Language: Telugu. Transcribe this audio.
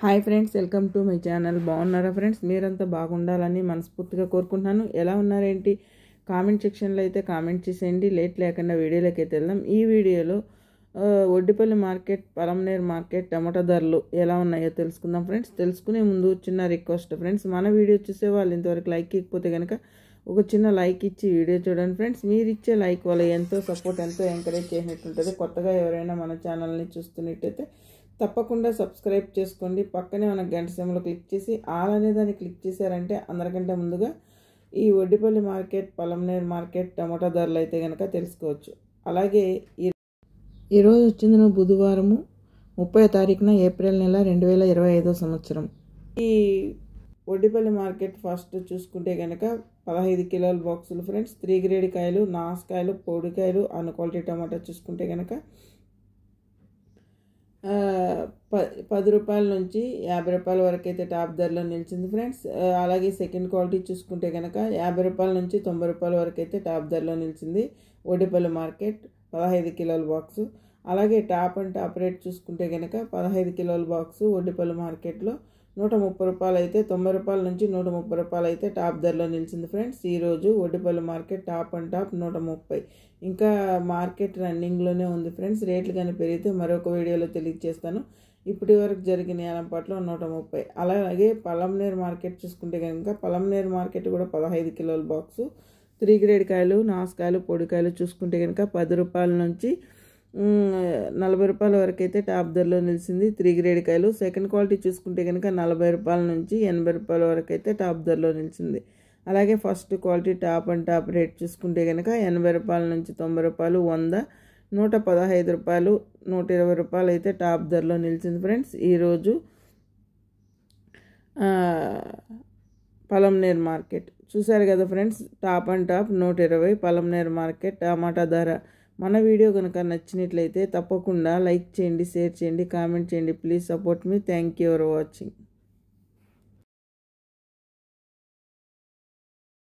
Hi friends, welcome to my channel. బాగున్నారా ఫ్రెండ్స్? మీరంతా బాగుండాలని మనస్ఫూర్తిగా కోరుకుంటున్నాను. ఎలా ఉన్నారేంటి? కామెంట్ సెక్షన్లో అయితే కామెంట్ చేసేయండి. లేట్ లేకుండా వీడియోలోకి అయితే వెళ్దాం. ఈ వీడియోలో ఒడ్డిపల్లి మార్కెట్, పలమనేరు మార్కెట్ టమాటా ధరలు ఎలా ఉన్నాయో తెలుసుకుందాం ఫ్రెండ్స్. తెలుసుకునే ముందు చిన్న రిక్వెస్ట్ ఫ్రెండ్స్, మన వీడియో చూసే వాళ్ళు ఇంతవరకు లైక్ ఇవ్వకపోతే కనుక ఒక చిన్న లైక్ ఇచ్చి వీడియో చూడండి ఫ్రెండ్స్. మీరు ఇచ్చే లైక్ వల్ల ఎంతో సపోర్ట్, ఎంతో ఎంకరేజ్ చేసినట్టుంటుంది. కొత్తగా ఎవరైనా మన ఛానల్ని చూస్తున్నట్టయితే తప్పకుండా సబ్స్క్రైబ్ చేసుకోండి. పక్కనే మన గంట సింబల్ క్లిక్ చేసి ఆల్ అనే దాన్ని క్లిక్ చేశారంటే అందరికంటే ముందుగా ఈ ఒడ్డిపల్లి మార్కెట్, పలమనేరు మార్కెట్ టమాటా ధరలు అయితే కనుక తెలుసుకోవచ్చు. అలాగే ఈరోజు వచ్చింది బుధవారము 30వ తారీఖున ఏప్రిల్ నెల 2025 సంవత్సరం. ఈ ఒడ్డిపల్లి మార్కెట్ ఫస్ట్ చూసుకుంటే కనుక 15 కిలోల బాక్సులు ఫ్రెండ్స్. 3 గ్రేడ్ కాయలు, నాసుకాయలు, పొడికాయలు, అన్ క్వాలిటీ టమాటా చూసుకుంటే కనుక 10 రూపాయల నుంచి 50 రూపాయల వరకు అయితే టాప్ ధరలో నిలిచింది ఫ్రెండ్స్. అలాగే సెకండ్ క్వాలిటీ చూసుకుంటే కనుక 50 రూపాయల నుంచి 90 రూపాయల వరకు అయితే టాప్ ధరలో నిలిచింది ఒడ్డిపల్లి మార్కెట్ 15 కిలోల బాక్సు. అలాగే టాప్ అండ్ టాప్ రేట్ చూసుకుంటే కనుక 15 కిలోల బాక్సు ఒడ్డిపల్లి మార్కెట్లో 130 రూపాయలు అయితే 90 రూపాయల నుంచి 130 రూపాయలు అయితే టాప్ ధరలో నిలిచింది ఫ్రెండ్స్. ఈరోజు Oddipalli market top and top 130. ఇంకా మార్కెట్ రన్నింగ్లోనే ఉంది ఫ్రెండ్స్. రేట్లు కానీ పెరిగితే మరొక వీడియోలో తెలియజేస్తాను. ఇప్పటి వరకు జరిగిన యాలంపాట్లో 130. అలాగే పలమనేరు మార్కెట్ చూసుకుంటే కనుక పలమనేరు మార్కెట్ కూడా 15 కిలోల బాక్సు. 3 గ్రేడ్ కాయలు, నాసుకాయలు, పొడికాయలు చూసుకుంటే కనుక 10 రూపాయల నుంచి 40 రూపాయల వరకు అయితే టాప్ ధరలో నిలిచింది 3 గ్రేడ్ కాయలు. సెకండ్ క్వాలిటీ చూసుకుంటే కనుక 40 రూపాయల నుంచి 80 రూపాయల వరకు అయితే టాప్ ధరలో నిలిచింది. అలాగే first quality top and top rate చూసుకుంటే కనుక 80 రూపాయల నుంచి 90 రూపాయలు, 100, 115 రూపాయలు, 120 రూపాయలు అయితే టాప్ ధరలో నిలిచింది ఫ్రెండ్స్. ఈరోజు పలమనేరు మార్కెట్ చూసారు కదా friends. Top and top 120 Palamaneru market tomato ధర. మన వీడియో కనుక నచ్చినట్లయితే తప్పకుండా లైక్ చేయండి, షేర్ చేయండి, కామెంట్ చేయండి. Please support me. Thank you for watching.